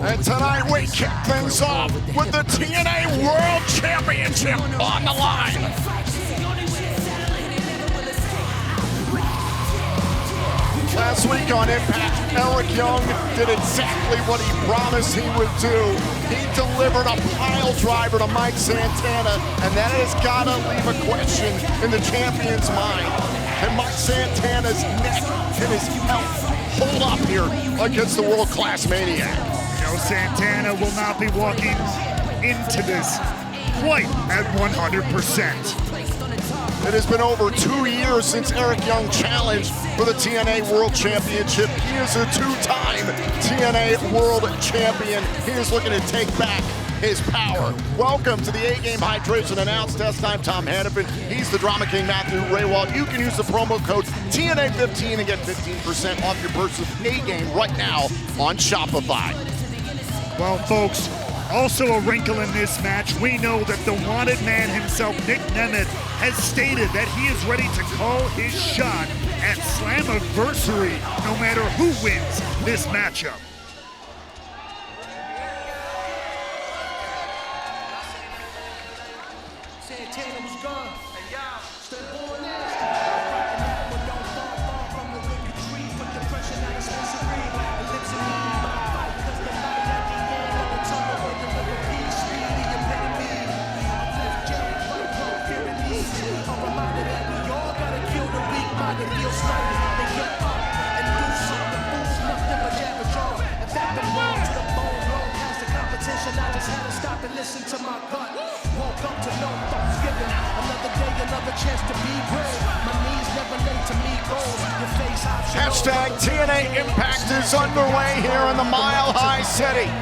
And tonight we kick things off with the TNA World Championship on the line. Last week on Impact, Eric Young did exactly what he promised he would do. He delivered a pile driver to Mike Santana, and that has got to leave a question in the champion's mind. Can Mike Santana's neck and his health hold up here against the world-class maniac? You know, Santana will not be walking into this quite at 100%. It has been over 2 years since Eric Young challenged for the TNA World Championship. He is a two-time TNA World Champion. He is looking to take back his power. Welcome to the A-Game Hydration Announce Test. I'm Tom Hannafin. He's the Drama King, Matthew Raywald. You can use the promo code TNA15 and get 15% off your purchase of A-Game right now on Shopify. Well, folks, also a wrinkle in this match. We know that the wanted man himself, Nick Nemeth, has stated that he is ready to call his shot at Slammiversary, no matter who wins this matchup. Santana was gone. And y'all, step on listen to my gut. Woke up to no thoughts given. Another day, another chance to be great. My knees never late to meet goals. Your face option. Hashtag TNA Impact is underway here in the Mile High City.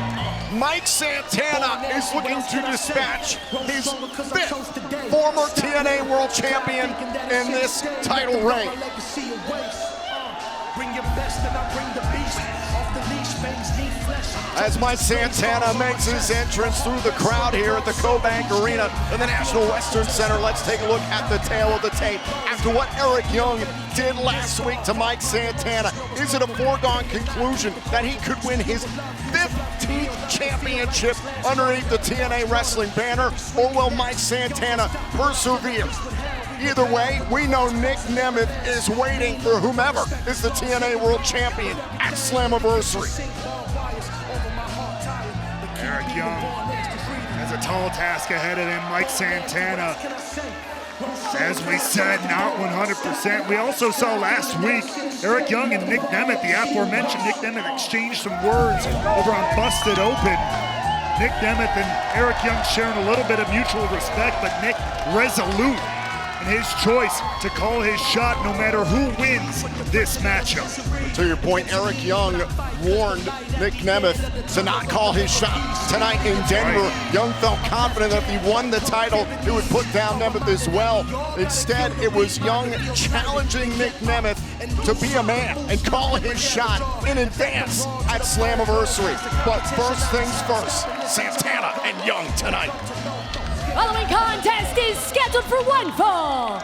Mike Santana is looking to dispatch his fifth former TNA World Champion in this title reign. Bring your best and I bring the beast. Off the leash, fangs need flesh. As Mike Santana makes his entrance through the crowd here at the CoBank Arena in the National Western Center, let's take a look at the tail of the tape. After what Eric Young did last week to Mike Santana, is it a foregone conclusion that he could win his 15th championship underneath the TNA wrestling banner, or will Mike Santana persevere? Either way, we know Nick Nemeth is waiting for whomever is the TNA World Champion at Slammiversary. Eric Young has a tall task ahead of him. Mike Santana, as we said, not 100%. We also saw last week Eric Young and Nick Nemeth, the aforementioned Nick Nemeth, exchanged some words over on Busted Open. Nick Nemeth and Eric Young sharing a little bit of mutual respect, but Nick resolute in his choice to call his shot no matter who wins this matchup. To your point, Eric Young warned Nick Nemeth to not call his shot tonight in Denver. Right. Young felt confident that if he won the title, he would put down Nemeth as well. Instead, it was Young challenging Nick Nemeth to be a man and call his shot in advance at Slammiversary. But first things first, Santana and Young tonight. Following contest is scheduled for one fall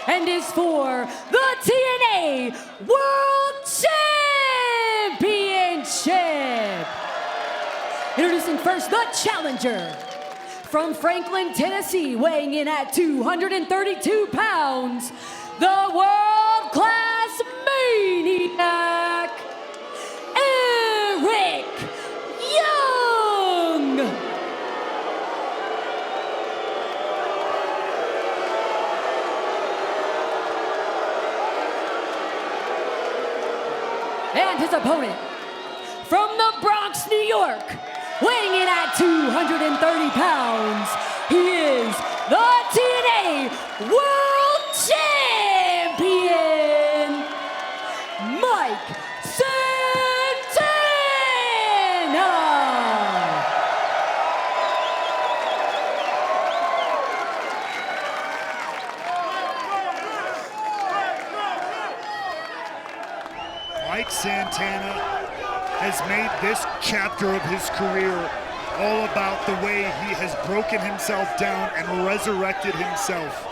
and is for the TNA World Championship. Introducing first the challenger from Franklin, Tennessee, weighing in at 232 pounds, the world-class maniac, Eric Young. And his opponent, from the Bronx, New York, weighing in at 230 pounds, he is the TNA World Champion, Mike Santana. Mike Santana has made this chapter of his career all about the way he has broken himself down and resurrected himself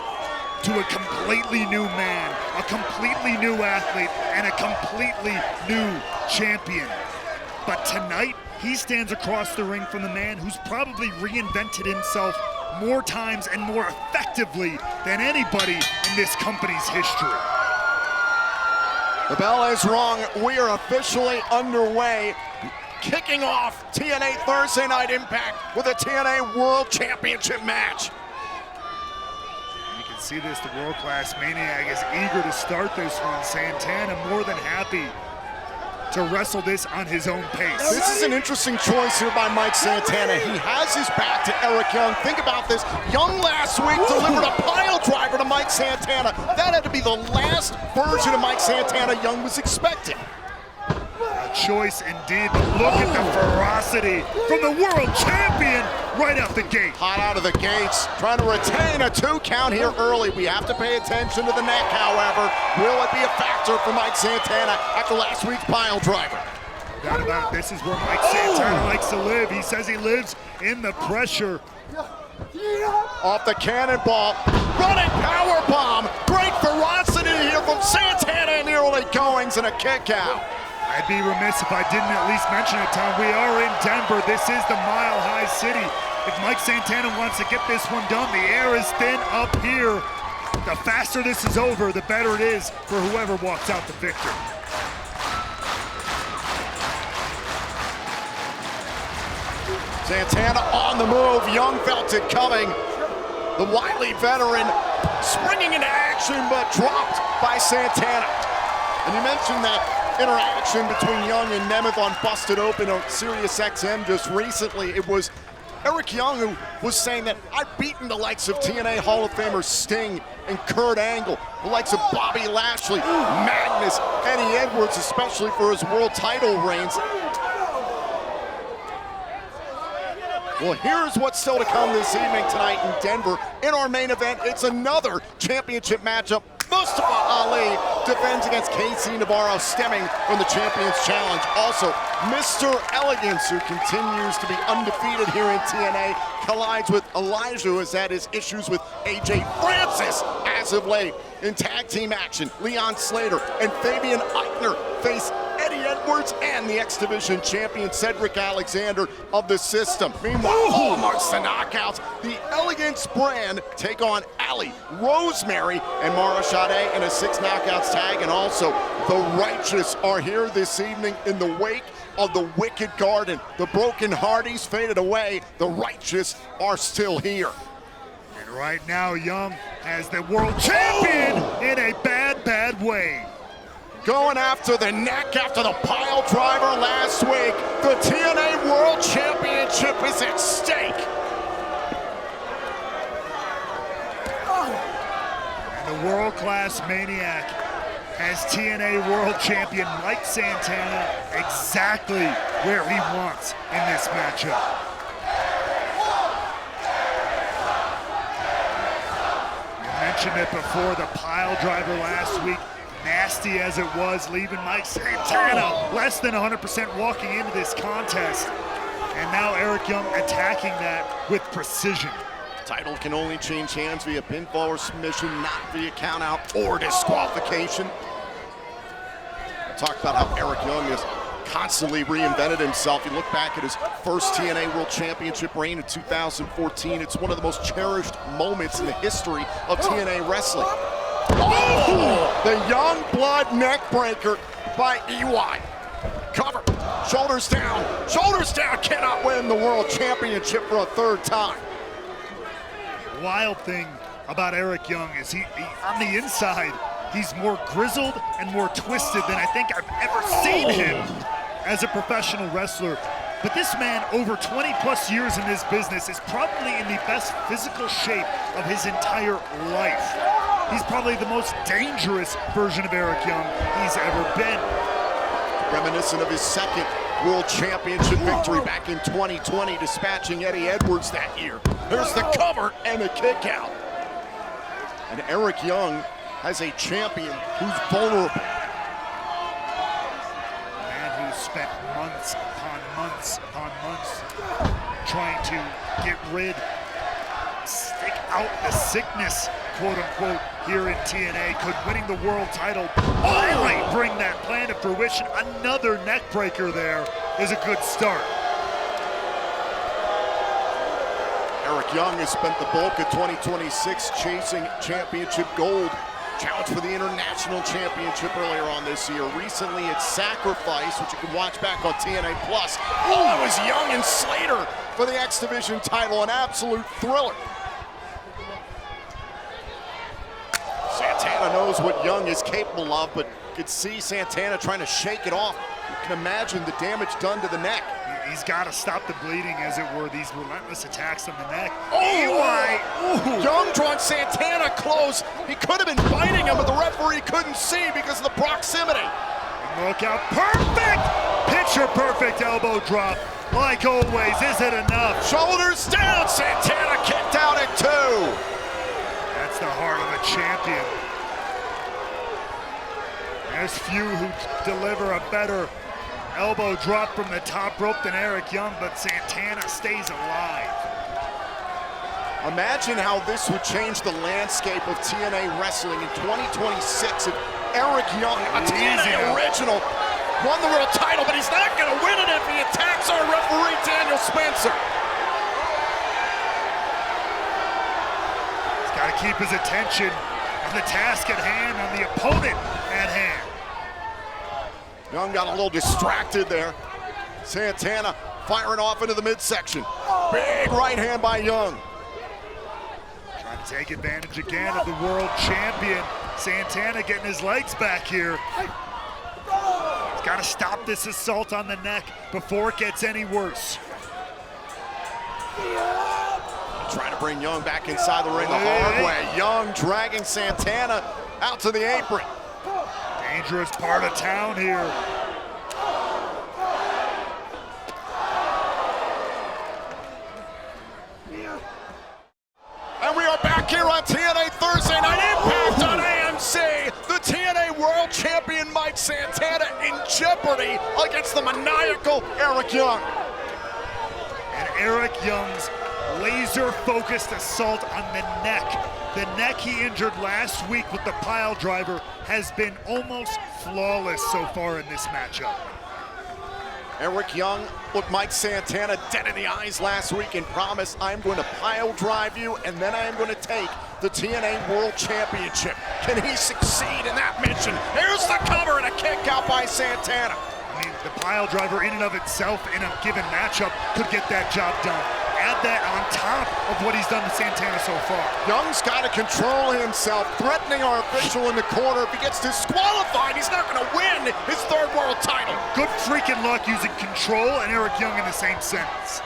to a completely new man, a completely new athlete, and a completely new champion. But tonight, he stands across the ring from the man who's probably reinvented himself more times and more effectively than anybody in this company's history. The bell is rung. We are officially underway. Kicking off TNA Thursday Night Impact with a TNA World Championship match. You can see this, the world-class Maniac is eager to start this one. Santana more than happy to wrestle this on his own pace. This is an interesting choice here by Mike Santana. He has his back to Eric Young. Think about this. Young last week delivered a pile driver to Mike Santana. That had to be the last version of Mike Santana Young was expecting. A choice indeed, but look at the ferocity from the world champion right out the gate. Hot out of the gates, trying to retain a 2 count here early. We have to pay attention to the neck, however. Will it be a factor for Mike Santana after last week's pile driver? No doubt about it, this is where Mike Santana likes to live. He says he lives in the pressure. Off the cannonball, running power bomb. Great ferocity here from Santana in the early goings and a kick out. I'd be remiss if I didn't at least mention it, Tom. We are in Denver. This is the Mile High City. If Mike Santana wants to get this one done, the air is thin up here. The faster this is over, the better it is for whoever walks out the victor. Santana on the move. Young felt it coming. The wily veteran springing into action, but dropped by Santana. And you mentioned that interaction between Young and Nemeth on Busted Open on Sirius XM just recently. It was Eric Young who was saying that I've beaten the likes of TNA Hall of Famers Sting and Kurt Angle, the likes of Bobby Lashley, Magnus, Eddie Edwards, especially for his world title reigns. Well, here's what's still to come this evening tonight in Denver. In our main event, it's another championship matchup. Mustafa Ali defends against KC Navarro, stemming from the Champions Challenge. Also, Mr. Elegance, who continues to be undefeated here in TNA, collides with Elijah, who has had his issues with AJ Francis as of late. In tag team action, Leon Slater and Fabian Eichner face Eddie Edwards and the X Division champion Cedric Alexander of the System. Meanwhile, amongst the knockouts, the Elegance brand take on Ali, Rosemary, and Mara Sade in a 6 knockouts tag. And also, the Righteous are here this evening in the wake of the Wicked Garden. The Broken Hardys faded away. The Righteous are still here. And right now, Young has the world champion in a bad, bad way. Going after the neck after the pile driver last week. The TNA World Championship is at stake. And the world-class Maniac has TNA World Champion Mike Santana exactly where he wants in this matchup. You mentioned it before, the pile driver last week. Nasty as it was, leaving Mike Santana less than 100% walking into this contest. And now Eric Young attacking that with precision. Title can only change hands via pinfall or submission, not via countout or disqualification. Talk about how Eric Young has constantly reinvented himself. You look back at his first TNA World Championship reign in 2014. It's one of the most cherished moments in the history of TNA wrestling. Oh, the Young Blood neck breaker by EY. Cover, shoulders down, cannot win the World Championship for a 3rd time. Wild thing about Eric Young is he on the inside, he's more grizzled and more twisted than I think I've ever seen him as a professional wrestler. But this man, over 20 plus years in this business, is probably in the best physical shape of his entire life. He's probably the most dangerous version of Eric Young he's ever been. Reminiscent of his 2nd World Championship victory back in 2020, dispatching Eddie Edwards that year. There's the cover and the kick out. And Eric Young has a champion who's vulnerable. A man who spent months upon months upon months trying to get rid, stick out the sickness, quote unquote, here in TNA. Could winning the world title finally bring that plan to fruition? Another neck breaker there is a good start. Eric Young has spent the bulk of 2026 chasing championship gold. Challenge for the international championship earlier on this year. Recently it's Sacrifice, which you can watch back on TNA+. Oh, that was Young and Slater for the X Division title, an absolute thriller. Santana knows what Young is capable of, but you could see Santana trying to shake it off. You can imagine the damage done to the neck. He's got to stop the bleeding, as it were, these relentless attacks on the neck. Oh, Young drawing Santana close. He could have been biting him, but the referee couldn't see because of the proximity. Look out, perfect! Picture perfect elbow drop. Like always, is it enough? Shoulders down, Santana kicked out at 2. That's the heart of a champion. There's few who deliver a better elbow drop from the top rope than Eric Young, but Santana stays alive. Imagine how this would change the landscape of TNA wrestling in 2026 if Eric Young, a TNA original, won the world title, but he's not going to win it if he attacks our referee, Daniel Spencer. He's got to keep his attention on the task at hand, on the opponent at hand. Young got a little distracted there. Santana firing off into the midsection. Big right hand by Young. Trying to take advantage again of the world champion. Santana getting his legs back here. He's got to stop this assault on the neck before it gets any worse. Trying to bring Young back inside the ring the hard way. Young dragging Santana out to the apron. Dangerous part of town here. And we are back here on TNA Thursday Night Impact on AMC. The TNA World Champion Mike Santana in jeopardy against the maniacal Eric Young. And Eric Young's laser-focused assault on the neck. The neck he injured last week with the pile driver has been almost flawless so far in this matchup. Eric Young looked Mike Santana dead in the eyes last week and promised, I'm going to pile drive you and then I am going to take the TNA World Championship. Can he succeed in that mission? Here's the cover and a kick out by Santana. I mean, the pile driver in and of itself in a given matchup could get that job done. Add that on top of what he's done to Santana so far. Young's got to control himself, threatening our official in the corner. If he gets disqualified, he's not going to win his 3rd world title. Good freaking luck using control and Eric Young in the same sentence.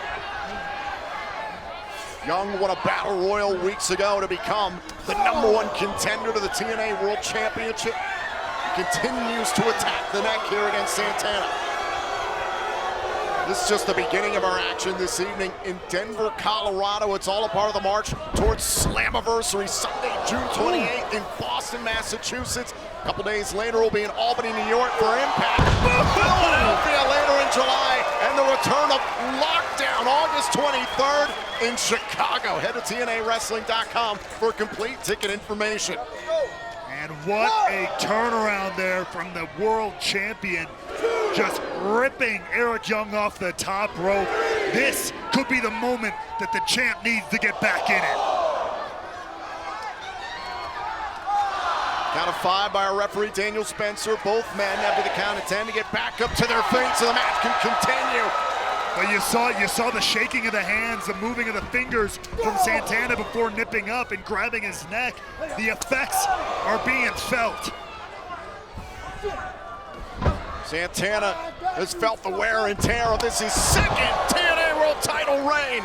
Young won a battle royal weeks ago to become the #1 contender to the TNA World Championship. He continues to attack the neck here against Santana. This is just the beginning of our action this evening in Denver, Colorado. It's all a part of the march towards Slammiversary, Sunday, June 28th in Boston, Massachusetts. A couple days later, we'll be in Albany, New York for Impact. Philadelphia later in July, and the return of Lockdown, August 23rd in Chicago. Head to TNAWrestling.com for complete ticket information. And what a turnaround there from the world champion. Just ripping Eric Young off the top rope. This could be the moment that the champ needs to get back in it. Count of 5 by our referee, Daniel Spencer. Both men after the count of 10 to get back up to their feet so the match can continue. But you saw the shaking of the hands, the moving of the fingers from Santana before nipping up and grabbing his neck. The effects are being felt. Santana has felt the wear and tear of this, his 2nd TNA World title reign.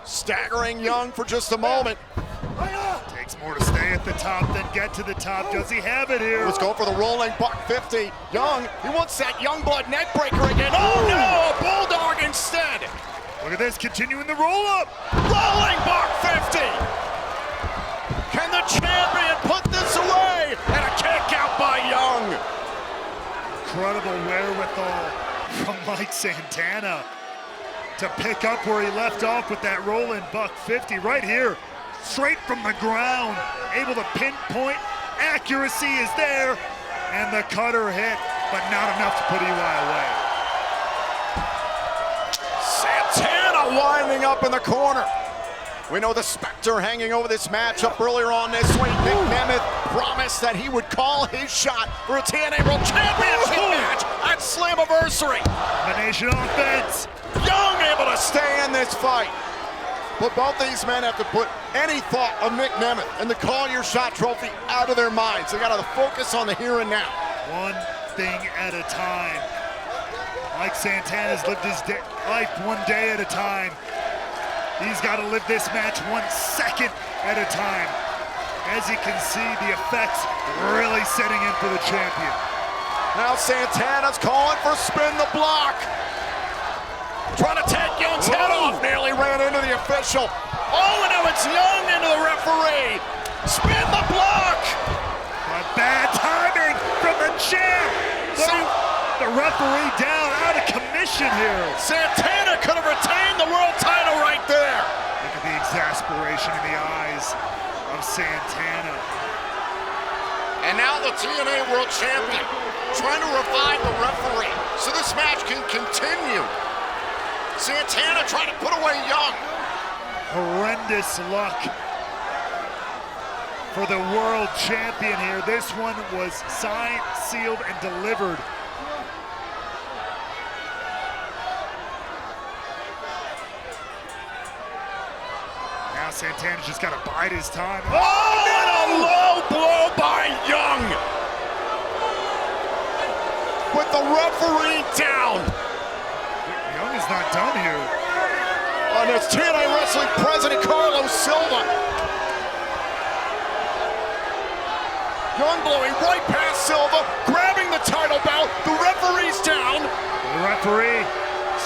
Staggering Young for just a moment. Takes more to stay at the top than get to the top. Does he have it here? Let's go for the rolling buck 50. Young, he wants that Youngblood neck breaker again. Oh no, a bulldog instead. Look at this, continuing the roll up. Rolling buck 50. Can the champion put this away? And a kick out by Young. Incredible wherewithal from Mike Santana to pick up where he left off with that rolling buck 50 right here. Straight from the ground, able to pinpoint, accuracy is there, and the cutter hit. but not enough to put Eli away. Santana winding up in the corner. We know the specter hanging over this matchup earlier on this week. Nick Nemeth promised that he would call his shot for a TNA World Championship match at Slammiversary. Combination offense. Young able to stay in this fight. But both these men have to put any thought of Nick Nemeth and the Call Your Shot trophy out of their minds. They got to focus on the here and now. One thing at a time. Mike Santana's lived his life one day at a time. He's got to live this match 1 second at a time. As you can see, the effects really setting in for the champion. Now Santana's calling for spin the block. Trying to take Young's head off, nearly ran into the official. Oh, and now it's Young into the referee. Spin the block. But bad timing from the champ. The referee down, out of commission here. Santana could have retained the world title right there. Look at the exasperation in the eyes of Santana. And now the TNA World Champion trying to revive the referee so this match can continue. Santana trying to put away Young. Horrendous luck for the world champion here. This one was signed, sealed, and delivered. Now Santana's just got to bide his time. Oh, and a low blow by Young. With the referee down. Young is not done here. And it's TNA Wrestling President Carlos Silva. Young blowing right past Silva, grabbing the title belt. The referee's down. The referee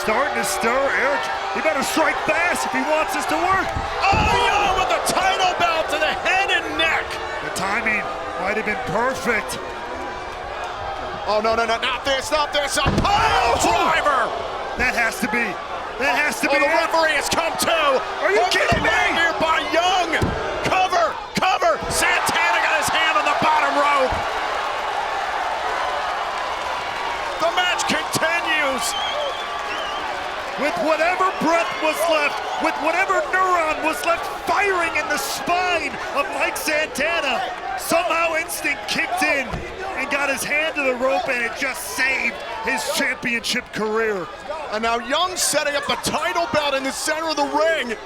starting to stir. Eric, he better strike fast if he wants this to work. Oh, Young with the title belt to the head and neck. The timing might have been perfect. Oh, no, not this. A pile driver. That has to be. The referee has come too. Are you kidding me? Here by Young. Cover. Santana got his hand on the bottom rope. The match continues. With whatever breath was left, with whatever neuron was left firing in the spine of Mike Santana, somehow instinct kicked in and got his hand to the rope, and it just saved his championship career. And now Young setting up the title belt in the center of the ring.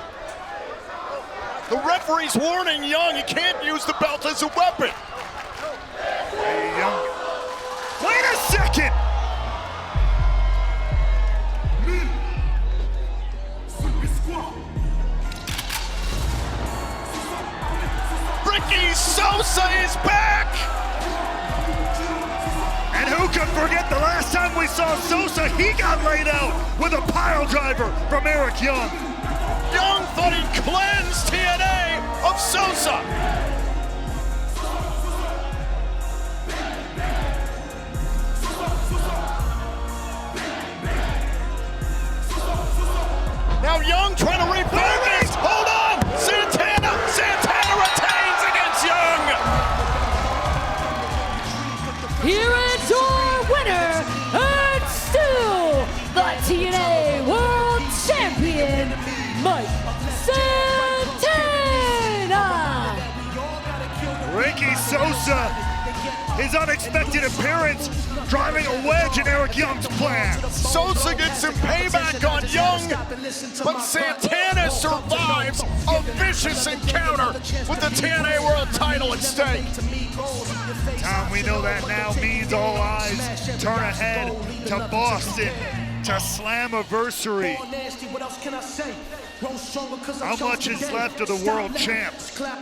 The referee's warning Young he can't use the belt as a weapon. Hey, Young. Wait a second! Sosa is back! And who can forget the last time we saw Sosa, he got laid out with a pile driver from Eric Young. Young thought he cleansed TNA of Sosa. Now Young trying to refocus. Hold on! Santana retains against Young. Here is your winner, and still the TNA World Champion, Mike Santana. Ricky Sosa, his unexpected appearance, driving a wedge in Eric Young's plan. Sosa gets some payback on Young, but Santana survives a vicious encounter with the TNA World title at stake. Tom, we know that now means all eyes turn ahead to Boston, to Slammiversary. How much is left of the world champ?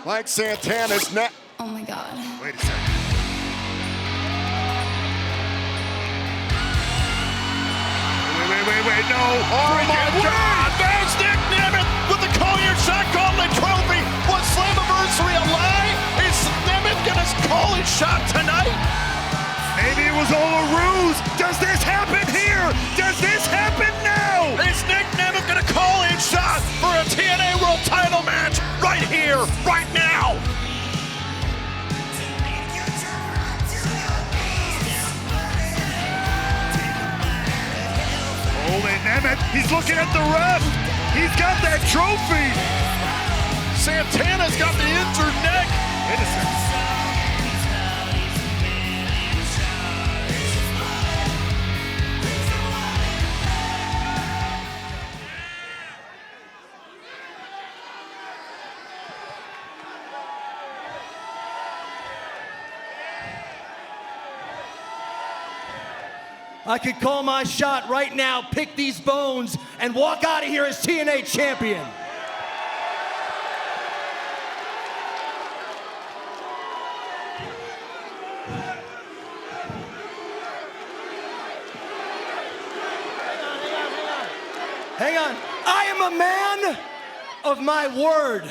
Mike Santana's neck. Oh my God. Wait a second. Wait, no. Oh my God, there's Nick Nemeth with the Call Your Shot Gauntlet Trophy. Was Slammiversary a lie? Is Nemeth gonna call his shot tonight? Maybe it was all a ruse. Does this happen here? Does this happen now? Is Nick Nemeth gonna call his shot for a TNA World title match right here, right now? and Nemeth, he's looking at the ref. He's got that trophy. Santana's got the injured neck. Innocent. I could call my shot right now, pick these bones, and walk out of here as TNA champion. Hang on. I am a man of my word.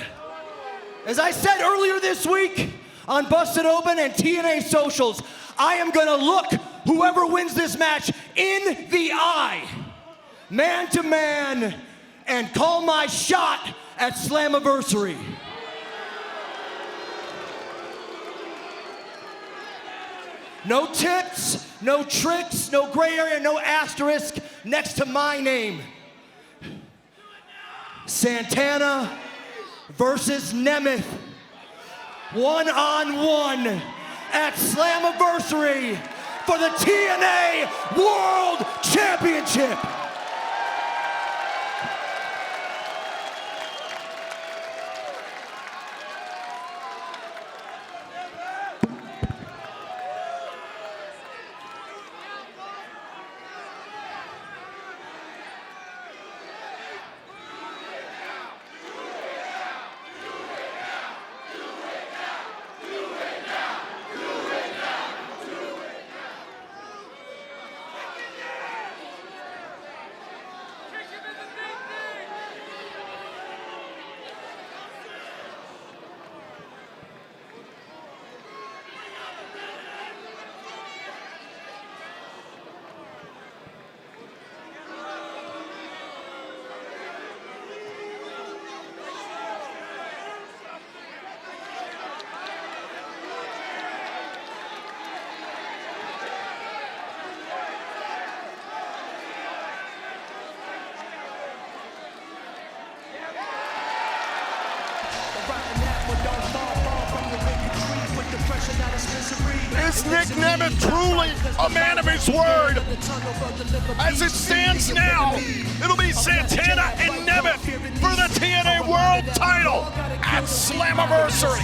As I said earlier this week on Busted Open and TNA socials, I am gonna look whoever wins this match in the eye, man to man, and call my shot at Slammiversary. No tips, no tricks, no gray area, no asterisk next to my name. Santana versus Nemeth, one-on-one at Slammiversary for the TNA World Championship. Is Nick Nemeth truly a man of his word? As it stands now, it'll be Santana and Nemeth for the TNA World title at Slammiversary.